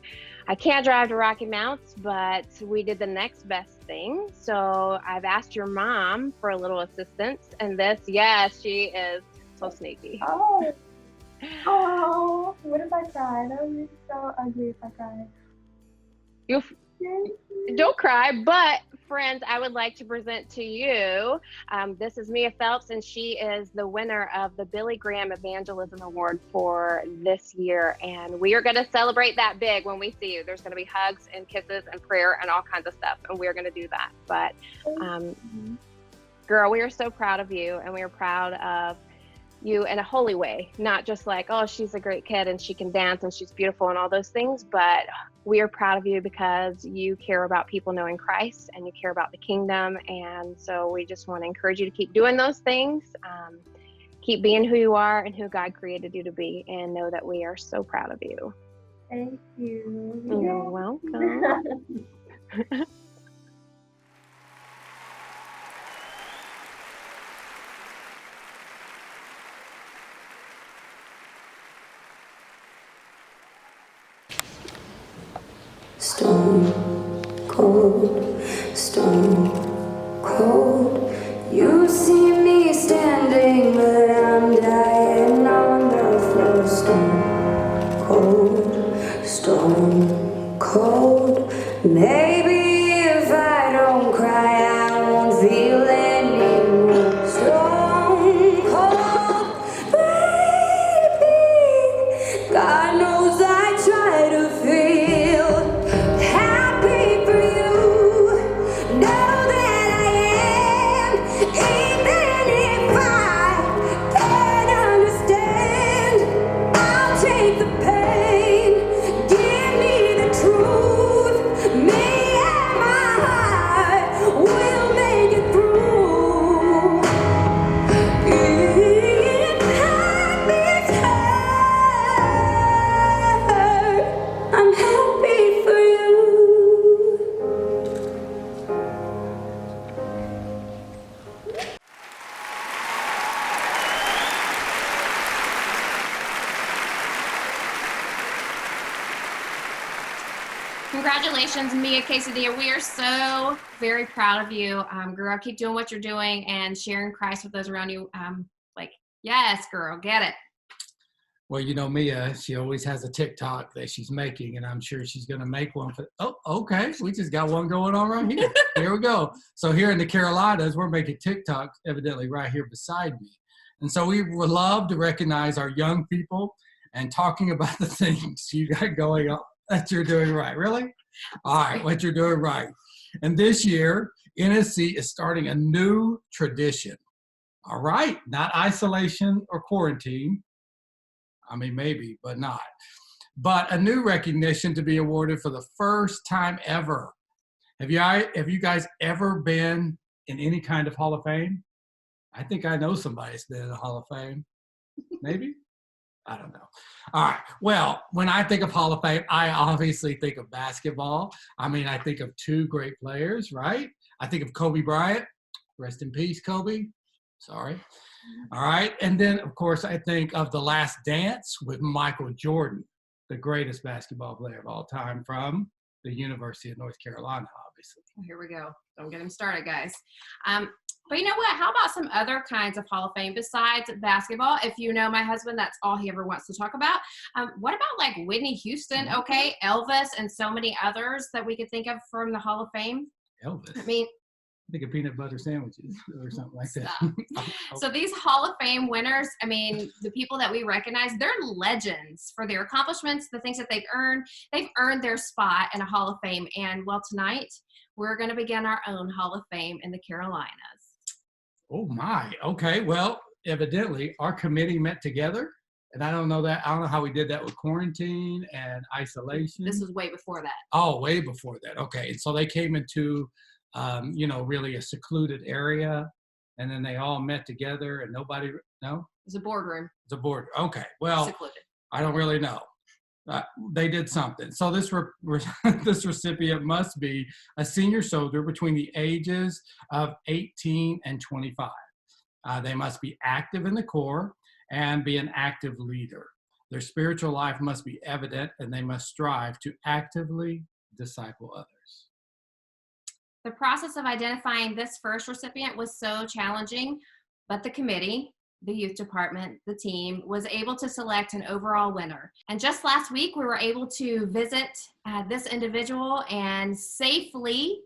I can't drive to Rocky Mounts, but we did the next best thing. So I've asked your mom for a little assistance, and this, yes, she is so sneaky. Oh, what if I cry? That would be so ugly if I cried. Don't cry, but friends, I would like to present to you, this is Mia Phelps, and she is the winner of the Billy Graham Evangelism Award for this year. And we are going to celebrate that big when we see you. There's going to be hugs and kisses and prayer and all kinds of stuff, and we're going to do that. But girl, we are so proud of you, and we are proud of you in a holy way, not just like, oh, she's a great kid and she can dance and she's beautiful and all those things, but we are proud of you because you care about people knowing Christ and you care about the kingdom. And so we just want to encourage you to keep doing those things, keep being who you are and who God created you to be, and know that we are so proud of you. Thank you. You're welcome. Stone cold, you see me standing, but I'm dying on the floor. Stone cold, maybe if I don't cry, I won't feel anymore. Stone cold, baby, God knows I try to feel happy for you. Know that I am, even if I can't understand. I'll take the pain, give me the truth. Me and my heart will make it through. If time is hard, I'm happy for you. Congratulations, Mia Quesadilla. We are so very proud of you. Girl, keep doing what you're doing and sharing Christ with those around you. Yes, girl, get it. Well, you know, Mia, she always has a TikTok that she's making, and I'm sure she's going to make one. Oh, okay. We just got one going on right here. Here we go. So here in the Carolinas, we're making TikToks evidently right here beside me. And so we would love to recognize our young people and talking about the things you got going on that you're doing right. Really? All right, what you're doing right. And this year, NSC is starting a new tradition. All right, not isolation or quarantine. I mean, maybe, but not. But a new recognition to be awarded for the first time ever. Have you guys ever been in any kind of Hall of Fame? I think I know somebody that's been in the Hall of Fame. Maybe? I don't know. All right. Well, when I think of Hall of Fame, I obviously think of basketball. I mean, I think of two great players, right? I think of Kobe Bryant. Rest in peace, Kobe. Sorry. All right. And then, of course, I think of The Last Dance with Michael Jordan, the greatest basketball player of all time from the University of North Carolina, obviously. Here we go. Don't get him started, guys. But you know what? How about some other kinds of Hall of Fame besides basketball? If you know my husband, that's all he ever wants to talk about. What about like Whitney Houston, okay, Elvis, and so many others that we could think of from the Hall of Fame? Elvis. I mean, think of peanut butter sandwiches or something like that. So these Hall of Fame winners, I mean, the people that we recognize, they're legends for their accomplishments, the things that they've earned. They've earned their spot in a Hall of Fame. And well, tonight we're going to begin our own Hall of Fame in the Carolinas. Oh my. Okay. Well, evidently our committee met together. And I don't know how we did that with quarantine and isolation. This was way before that. Oh, way before that. Okay. And so they came into, really a secluded area, and then they all met together and nobody, no? It's a boardroom. It's a board. Okay. Well, Secluded. I don't really know. They did something. So this this recipient must be a senior soldier between the ages of 18 and 25. They must be active in the Corps and be an active leader. Their spiritual life must be evident, and they must strive to actively disciple others. The process of identifying this first recipient was so challenging, but the committee, the youth department, the team was able to select an overall winner. And just last week, we were able to visit this individual and safely,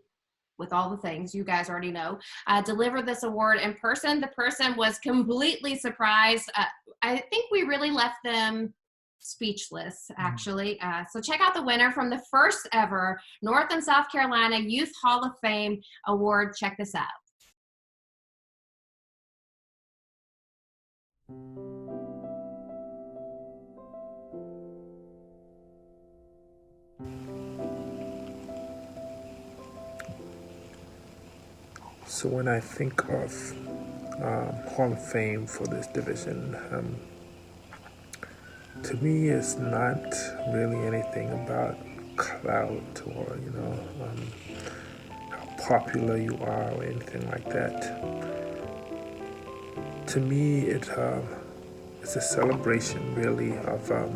with all the things you guys already know, deliver this award in person. The person was completely surprised. I think we really left them speechless, actually. So check out the winner from the first ever North and South Carolina Youth Hall of Fame Award. Check this out. So when I think of Hall of Fame for this division, to me it's not really anything about clout or how popular you are or anything like that. To me it's a celebration really of a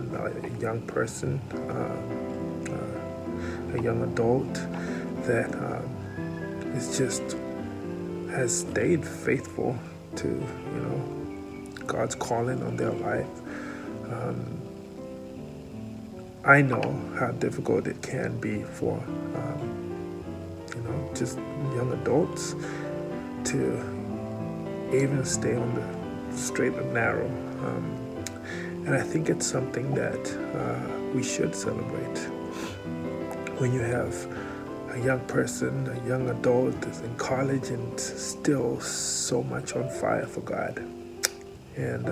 young person, a young adult that is just has stayed faithful to God's calling on their life. I know how difficult it can be for just young adults to even stay on the straight and narrow, and I think it's something that we should celebrate. When you have a young person, a young adult is in college and still so much on fire for God. And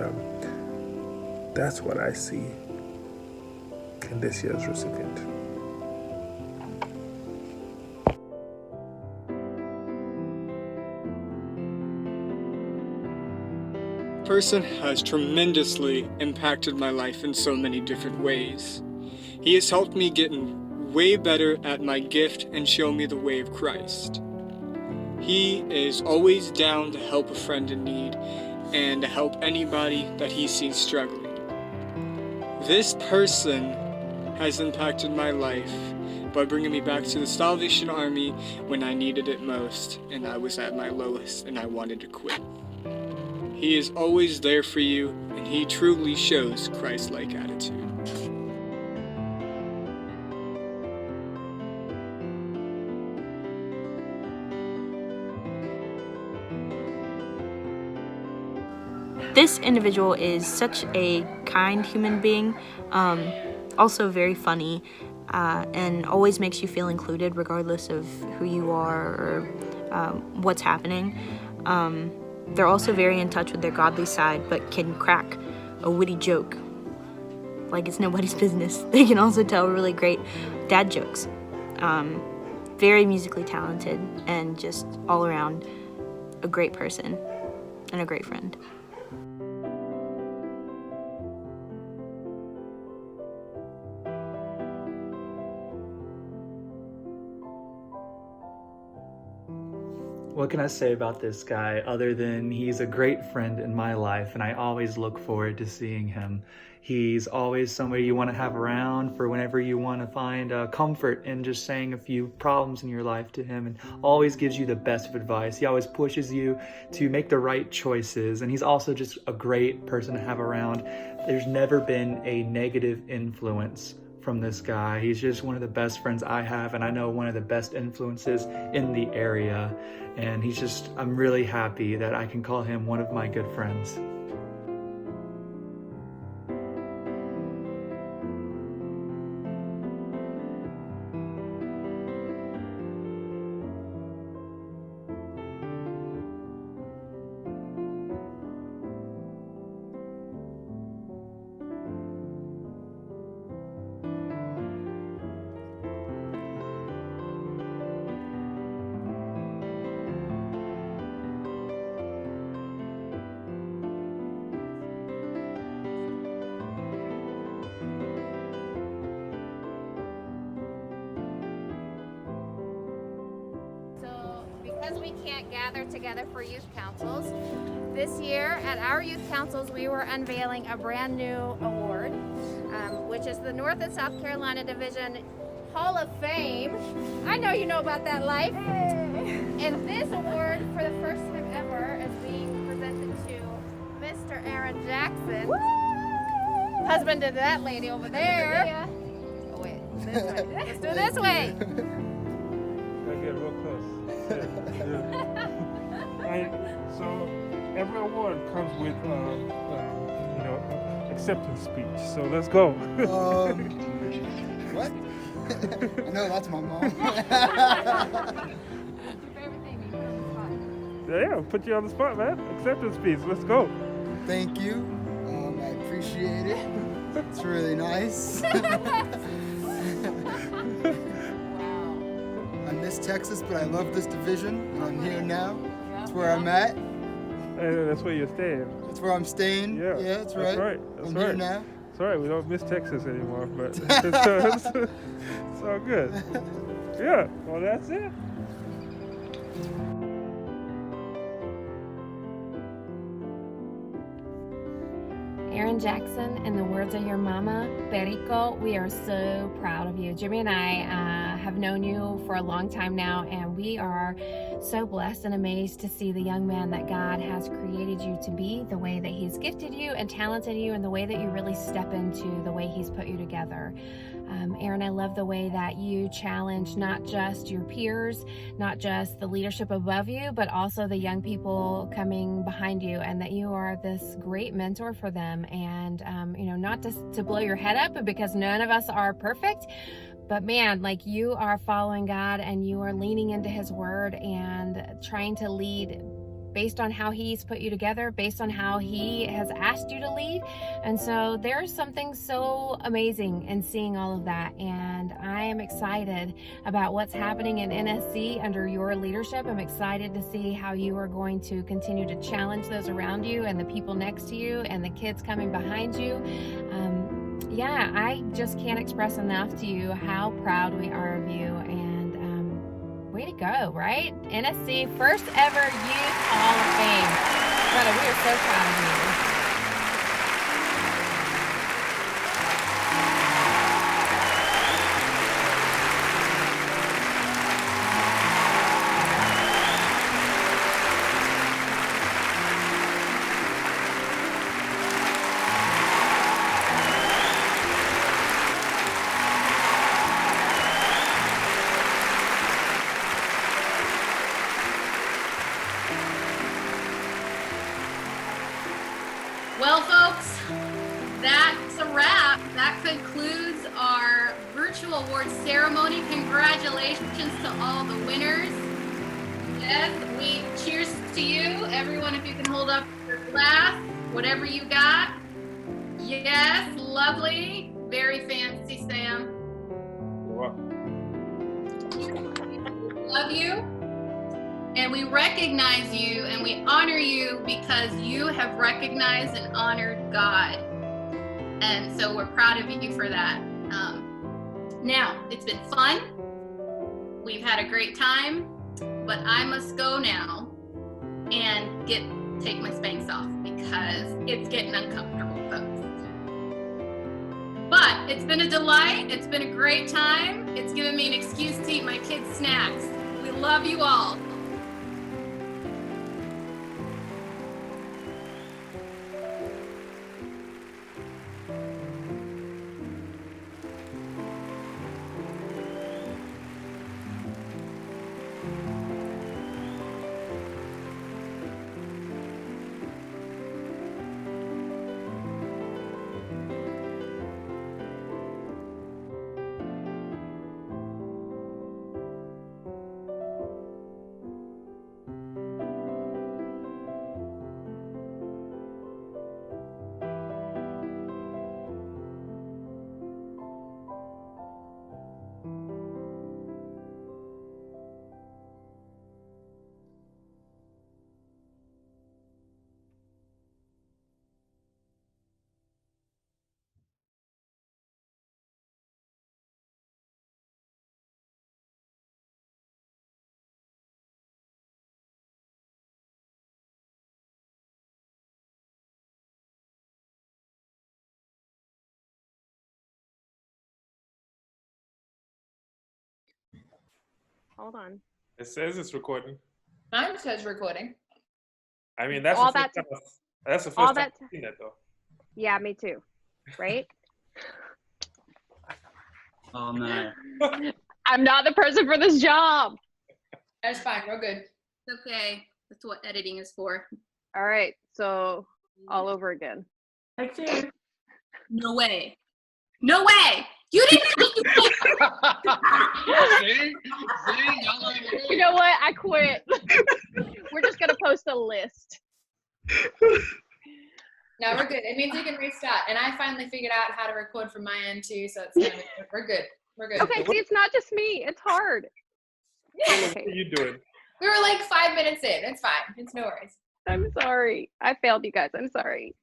that's what I see in this year's recipient. Person has tremendously impacted my life in so many different ways. He has helped me get way better at my gift and show me the way of Christ. He is always down to help a friend in need and to help anybody that he sees struggling. This person has impacted my life by bringing me back to the Salvation Army when I needed it most and I was at my lowest and I wanted to quit. He is always there for you, and he truly shows Christ-like attitude. This individual is such a kind human being, also very funny, and always makes you feel included regardless of who you are or what's happening. They're also very in touch with their godly side, but can crack a witty joke like it's nobody's business. They can also tell really great dad jokes. Very musically talented and just all around a great person and a great friend. What can I say about this guy other than he's a great friend in my life and I always look forward to seeing him. He's always somebody you want to have around for whenever you want to find comfort in just saying a few problems in your life to him, and always gives you the best of advice. He always pushes you to make the right choices, and he's also just a great person to have around. There's never been a negative influence from this guy. He's just one of the best friends I have, and I know one of the best influences in the area. And I'm really happy that I can call him one of my good friends. because we can't gather together for youth councils, this year at our youth councils we were unveiling a brand new award, which is the North and South Carolina Division Hall of Fame. I know you know about that, Life. And this award, for the first time ever, is being presented to Mr. Aaron Jackson, husband to that lady over there. Oh wait, this way. Let's do it this way. Gotta get real close. So every award comes with, acceptance speech. So let's go. What? No, that's my mom. Yeah, put you on the spot, man. Acceptance speech. Let's go. Thank you. I appreciate it. It's really nice. I miss Texas, but I love this division, and I'm here now. That's where I'm at. That's where you're staying. That's where I'm staying. Yeah, that's right. That's I'm right. here now. It's all right. We don't miss Texas anymore, but it's all good. Yeah. Well, that's it. Aaron Jackson, in the words of your mama, Perico, we are so proud of you. Jimmy and I have known you for a long time now, and we are so blessed and amazed to see the young man that God has created you to be, the way that He's gifted you and talented you, and the way that you really step into the way He's put you together. Aaron, I love the way that you challenge not just your peers, not just the leadership above you, but also the young people coming behind you, and that you are this great mentor for them. And, not just to blow your head up, but because none of us are perfect, but man, like you are following God and you are leaning into His word and trying to lead based on how He's put you together, based on how He has asked you to lead. And so there's something so amazing in seeing all of that. And I am excited about what's happening in NSC under your leadership. I'm excited to see how you are going to continue to challenge those around you and the people next to you and the kids coming behind you. I just can't express enough to you how proud we are of you, and way to go, right? NSC first ever Youth Hall of Fame. Brother, we are so proud of you. Well, folks, that's a wrap. That concludes our virtual award ceremony. Congratulations to all the winners. Yes, we cheers to you. Everyone, if you can hold up your glass, whatever you got. Yes, lovely. Very fancy, Sam. Love you. And we recognize you and we honor you because you have recognized and honored God. And so we're proud of you for that. Now, it's been fun. We've had a great time, but I must go now and take my Spanx off because it's getting uncomfortable, folks. But it's been a delight. It's been a great time. It's given me an excuse to eat my kids' snacks. We love you all. Hold on. It says it's recording. Mine says recording. I mean, that's All the first that time that's the all first time that I've seen that though. Yeah, me too. Right? Oh no. I'm not the person for this job. That's fine. We're good. It's okay. That's what editing is for. All right. So all over again. Take two. No way. No way. You didn't. You know what? I quit. We're just gonna post a list. No, we're good. It means we can restart. And I finally figured out how to record from my end too, so it's gonna be good. We're good. We're good. Okay, see, it's not just me. It's hard. What are you doing? We were like 5 minutes in. It's fine. It's no worries. I'm sorry. I failed you guys. I'm sorry.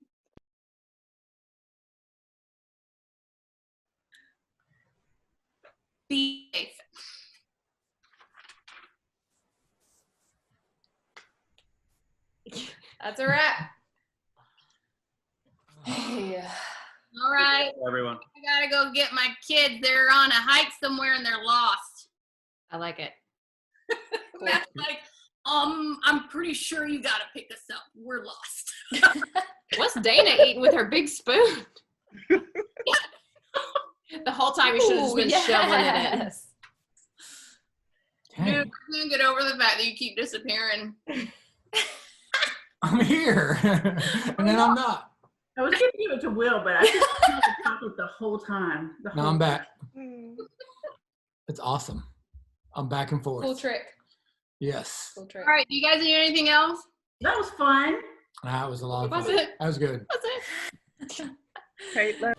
Be safe. That's a wrap. Hey. All right. Everyone. I gotta go get my kids. They're on a hike somewhere and they're lost. I like it. Matt's like, I'm pretty sure you gotta pick us up. We're lost. What's Dana eating with her big spoon? The whole time you should have just been shoveling it in. Dude, I can't get over the fact that you keep disappearing. I'm here, and then I'm not. I was going to give it to Will, but I just smelled the chocolate the whole time. No, I'm back. It's awesome. I'm back and forth. Cool trick. Yes. Cool trick. All right, do you guys need anything else? That was fun. That was a lot of fun. Was it? That was good. Was it? Caitlin.